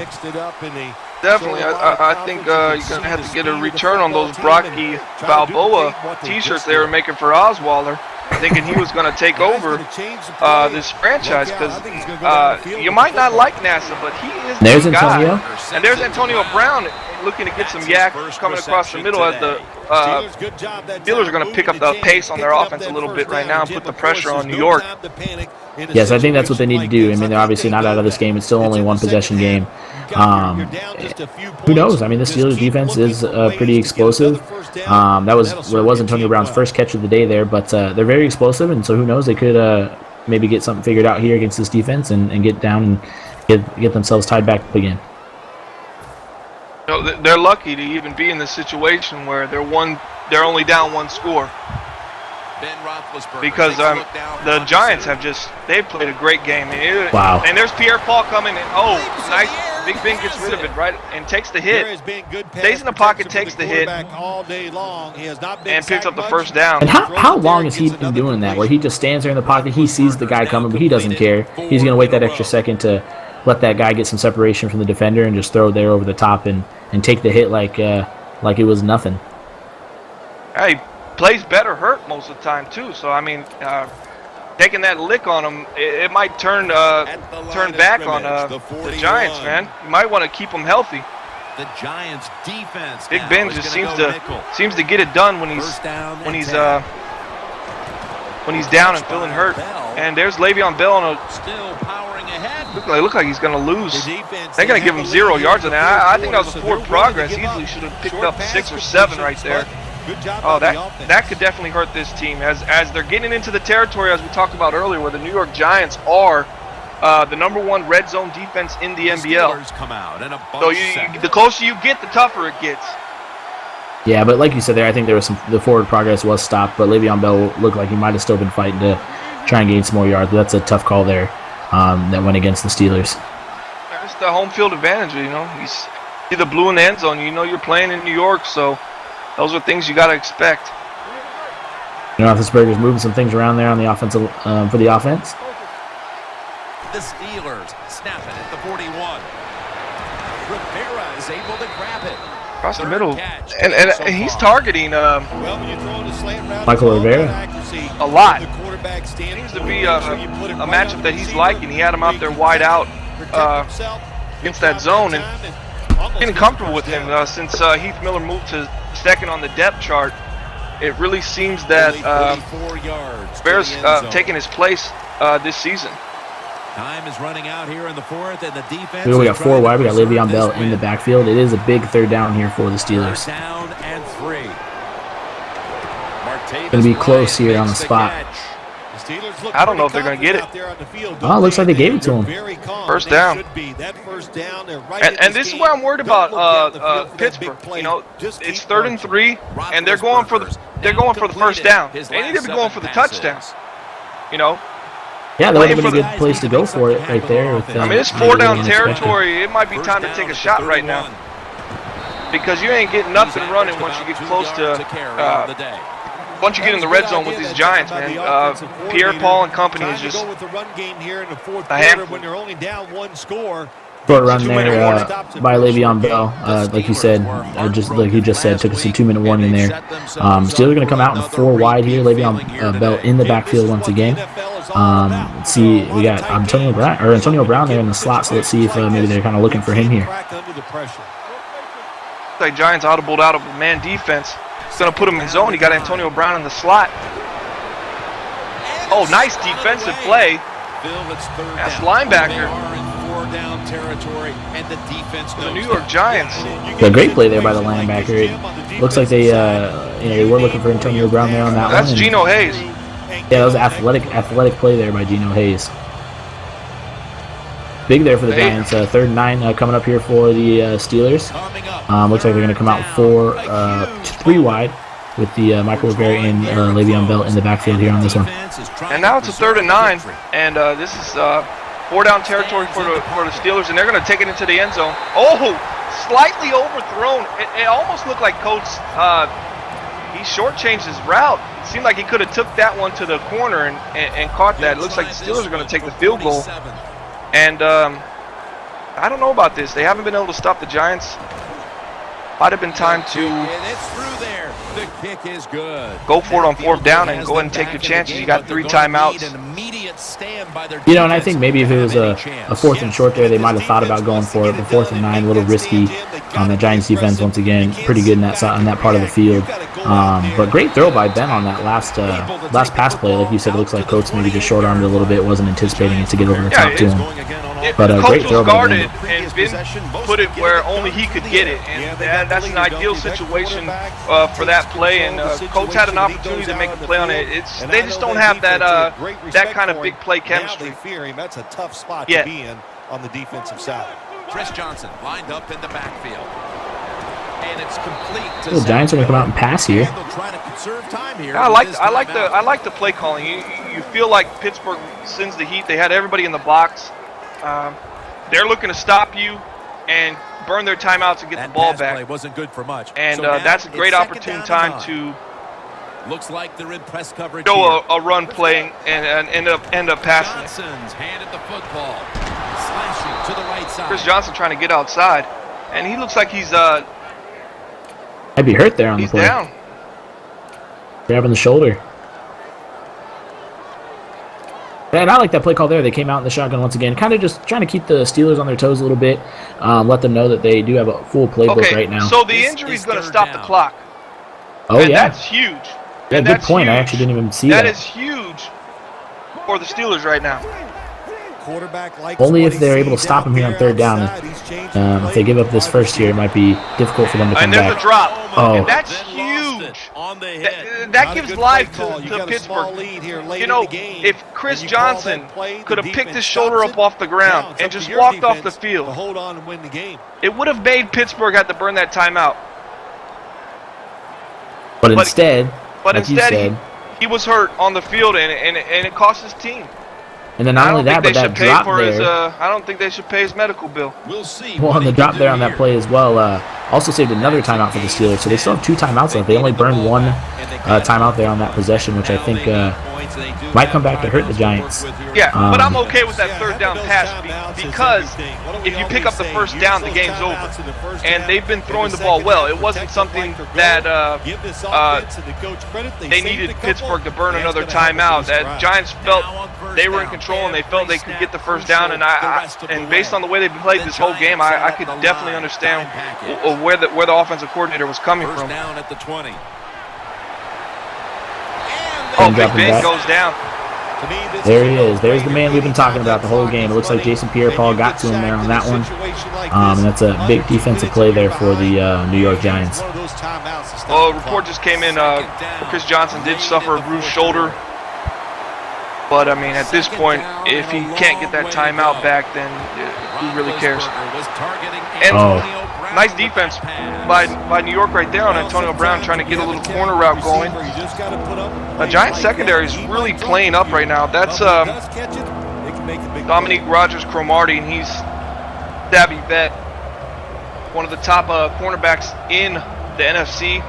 Definitely, I think you're going to have to get a return on those Brocky Balboa T-shirts they were making for Osweiler, thinking he was going to take over this franchise, because you might not like Nassib, but he is there's the guy. Antonio. And there's Antonio Brown looking to get some yak coming across the middle as the Steelers are going to pick up the pace on their offense a little bit right now and put the pressure on New York. Yes, I think that's what they need to do. I mean, they're obviously not out of this game. It's still only a one-possession game. Who knows? I mean, the Steelers' defense is pretty explosive. That was Antonio Brown's first catch of the day there, but they're very explosive, and so who knows? They could maybe get something figured out here against this defense and get down and get themselves tied back up again. They're lucky to even be in this situation where they're only down 1 score. Because the Giants they've played a great game. Wow. And there's Pierre-Paul coming in. Oh, nice. Big Ben gets rid of it, right, and takes the hit. Stays in the pocket, takes the hit, and picks up the first down. And how long has he been doing that, where he just stands there in the pocket, he sees the guy coming, but he doesn't care. He's going to wait that extra second to let that guy get some separation from the defender and just throw it there over the top and take the hit like it was nothing. Hey, plays better hurt most of the time too. So I mean, taking that lick on him, it might turn back on the Giants, man. You might want to keep them healthy. The Giants defense. Big Ben just seems to get it done when he's down and feeling hurt. And there's Le'Veon Bell on still powering ahead. Look like he's going to lose. They're going to give him 0 yards on that. I think that was a forward progress. Easily should have picked up 6 or 7 right there. Oh, that could definitely hurt this team as they're getting into the territory, as we talked about earlier, where the New York Giants are the #1 red zone defense in the NBL. So the closer you get, the tougher it gets. Yeah, but like you said there, I think the forward progress was stopped, but Le'Veon Bell looked like he might have still been fighting to try and gain some more yards. But that's a tough call there that went against the Steelers. It's the home field advantage, you know. You see the blue in the end zone, you know you're playing in New York, so those are things you got to expect. Roethlisberger's moving some things around there on the offensive for the offense. The Steelers snap it at the 41. Rivera is able to grab it. Across the middle, and he's targeting Michael Rivera a lot. Seems to be a matchup that he's liking. He had him out there wide out against that zone, and getting comfortable with him since Heath Miller moved to second on the depth chart. It really seems that Rivera's taking his place this season. Time is running out here in the 4th, and the defense. We got 4 wide. We got Le'Veon Bell in the backfield. It is a big 3rd down here for the Steelers. Down and 3. Going to be close here on the spot. I don't know if they're going to get it. Oh, it looks like they gave it to him. First down. And this is where I'm worried about Pittsburgh. You know, it's 3rd and 3, and they're going for the first down. They need to be going for the touchdown. You know. Yeah, that would have been a good place to go for it right there. I mean, it's 4-down territory. It might be time to take a shot right now. Because you ain't getting nothing running once you get close to once you get in the red zone with these Giants, man, Pierre-Paul and company is just go with the run game here in the fourth a quarter handful. when they're only down one score. Short run there by Le'Veon Bell, like you said, just like you just said, took us a 2-minute warning there. Steelers are going to come out in 4 wide here. Le'Veon Bell in the backfield once again. Let's see, we got Antonio Brown there in the slot, so let's see if maybe they're kind of looking for him here. Like Giants audibled out of a man defense. It's going to put him in zone. He got Antonio Brown in the slot. Oh, nice defensive play. That's linebacker. Down territory and the defense the New York Giants. A great play there by the linebacker. It looks like they were looking for Antonio Brown there on that one. That's Geno Hayes. Yeah, that was an athletic play there by Geno Hayes. Big there for the Giants. 3rd and 9 coming up here for the Steelers. Looks like they're going to come out 3 wide with the Michael Rivera and Le'Veon Bell in the backfield here on this one. And now it's a 3rd and 9, and this is 4-down territory for the Steelers, and they're going to take it into the end zone. Oh, slightly overthrown. It almost looked like Coach, he shortchanged his route. It seemed like he could have took that one to the corner and caught that. It looks like the Steelers are going to take the field goal. And I don't know about this. They haven't been able to stop the Giants. Might have been time to go for it on 4th down and go ahead and take your chances. You got 3 timeouts. You know, and I think maybe if it was a 4th and short there, they might have thought about going for it. But 4th and 9, a little risky. The Giants defense, once again, pretty good in that part of the field. But great throw by Ben on that last pass play. Like you said, it looks like Coates maybe just short-armed it a little bit, wasn't anticipating it to get over the top to him. But Coach great throw was by guarded, Ben. and Ben put it where only he could get it. And that's an ideal situation for that play. And Coach had an opportunity to make a play on it. They just don't have that kind of big play chemistry. That's a tough spot to be in on the defensive side. Chris Johnson lined up in the backfield. And it's complete. The Giants are going to come out and pass here. I like the play calling. You feel like Pittsburgh sends the heat. They had everybody in the box. They're looking to stop you and burn their timeouts and get the ball back. Wasn't good for much. And that's a great opportune time to looks like they're in press coverage. Go a run play and end up passing it. Johnson's handed the football, slashing to the right side. Chris Johnson trying to get outside, and he looks like he's I'd be hurt there on the play. He's down. Grabbing the shoulder. And I like that play call there. They came out in the shotgun once again, kind of just trying to keep the Steelers on their toes a little bit, let them know that they do have a full playbook right now. So the injury is going to stop the clock. Oh, and yeah. That's huge. Yeah, good point. Huge. I actually didn't even see that. That is huge for the Steelers right now. Only if they're able to stop him here on 3rd down. If they give up this first here, it might be difficult for them to come back. And there's a drop. Oh. And that's huge. That gives life to Pittsburgh. You know, if Chris Johnson could have picked his shoulder up off the ground and just walked off the field, it would have made Pittsburgh have to burn that timeout. But instead, he was hurt on the field, and it cost his team. And then not only that, but that drop there. I don't think they should pay his medical bill. We'll see. Well, on the drop there on that play as well, also saved another timeout for the Steelers. So they still have 2 timeouts left. They only burned 1 timeout there on that possession, which I think might come back to hurt the Giants. Yeah, but I'm okay with that 3rd down pass because if you pick up the 1st down, the game's over. And they've been throwing the ball well. It wasn't something that they needed Pittsburgh to burn another timeout. That Giants felt they were in control and they felt they could get the 1st down. And based on the way they played this whole game, I could definitely understand where the offensive coordinator was coming from. Down at the 20. Oh, Big Ben goes down. There he is. There's the man we've been talking about the whole game. It looks like Jason Pierre-Paul got to him there on that one. And that's a big defensive play there for the New York Giants. Well, a report just came in. Chris Johnson did suffer a bruised shoulder. But, I mean, at this point, if he can't get that timeout back, then who really cares? And nice defense by New York right there on Antonio Brown, trying to get a little corner route going. Giants secondary is really playing up right now. That's Dominique Rodgers-Cromartie, and he's savvy vet, one of the top cornerbacks in the NFC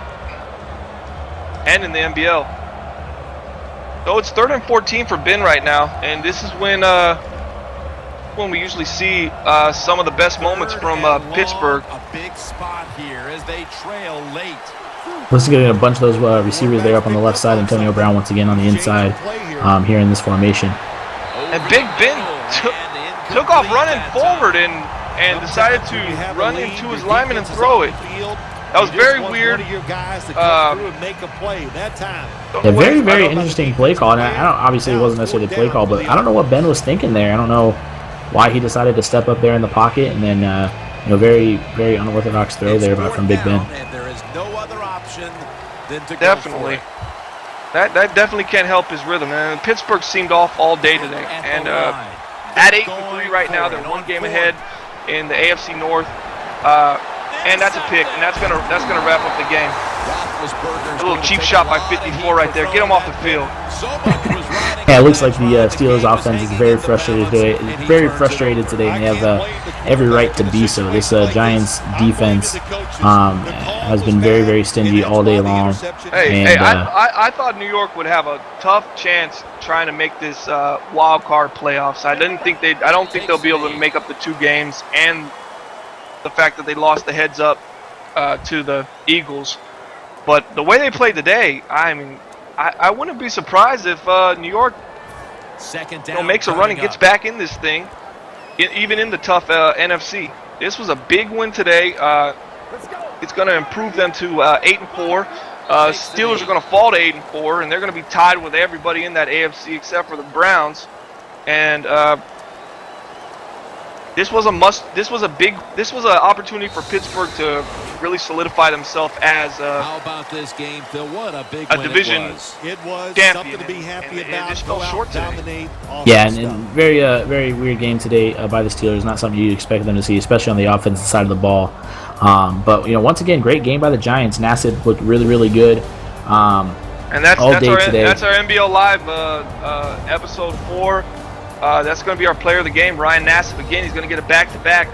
and in the NBL. So it's 3rd and 14 for Ben right now, and this is when we usually see some of the best moments from Pittsburgh. A big spot here as they trail late. Let's get a bunch of those receivers there up on the left side. Antonio Brown once again on the inside here in this formation. And Big Ben took off running forward and decided to run into his lineman and throw it. That was very weird. A very, very interesting play call. And I don't, obviously, it wasn't necessarily a play call, but I don't know what Ben was thinking there. I don't know why he decided to step up there in the pocket, and then very, very unorthodox throw there from Big Ben. And there is no other option than to Definitely. go for it. That definitely can't help his rhythm. And Pittsburgh seemed off all day today. And at 8-3 right now, they're one game ahead in the AFC North. And that's a pick, and that's gonna wrap up the game. A little cheap shot by 54 right there. Get him off the field. Yeah, it looks like the Steelers offense is very frustrated today. And they have every right to be so. This Giants defense has been very, very stingy all day long. I thought New York would have a tough chance trying to make this wild card playoffs. I don't think they'll be able to make up the 2 games, and the fact that they lost the heads up to the Eagles. But the way they played today, I mean, I wouldn't be surprised if New York makes a run and gets back in this thing, even in the tough NFC. This was a big win today. It's going to improve them to 8-4. Steelers are going to fall to 8-4, and they're going to be tied with everybody in that AFC except for the Browns. And this was an opportunity for Pittsburgh to really solidify themselves as How about this game, Phil? What a big a win division It was champion. something to be happy And about. just fell short today. Yeah, and very, very weird game today by the Steelers. Not something you expect them to see, especially on the offensive side of the ball. But once again, great game by the Giants. Nassib looked really, really good. And that's all our day today. That's our NBL Live episode 4. That's going to be our player of the game, Ryan Nassib. Again, he's going to get a back-to-back.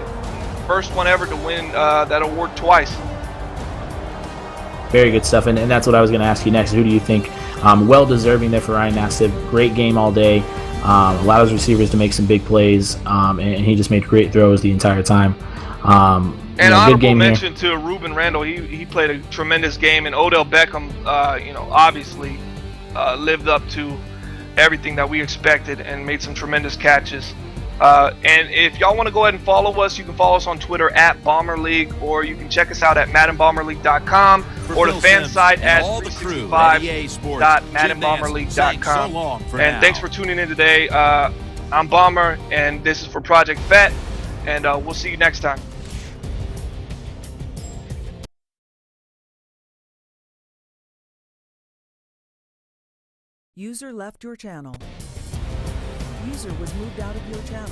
First one ever to win that award twice. Very good stuff, and that's what I was going to ask you next. Who do you think well-deserving there for Ryan Nassib? Great game all day. Allowed his receivers to make some big plays, and he just made great throws the entire time. And honorable mention to Ruben Randall. He played a tremendous game, and Odell Beckham, obviously lived up to everything that we expected and made some tremendous catches. And if y'all want to go ahead and follow us, you can follow us on Twitter at Bomber League, or you can check us out at MaddenBomberLeague.com or the fan site at 365.MaddenBomberLeague.com. And thanks for tuning in today. I'm Bomber, and this is for Project Vet, and we'll see you next time. User left your channel. User was moved out of your channel.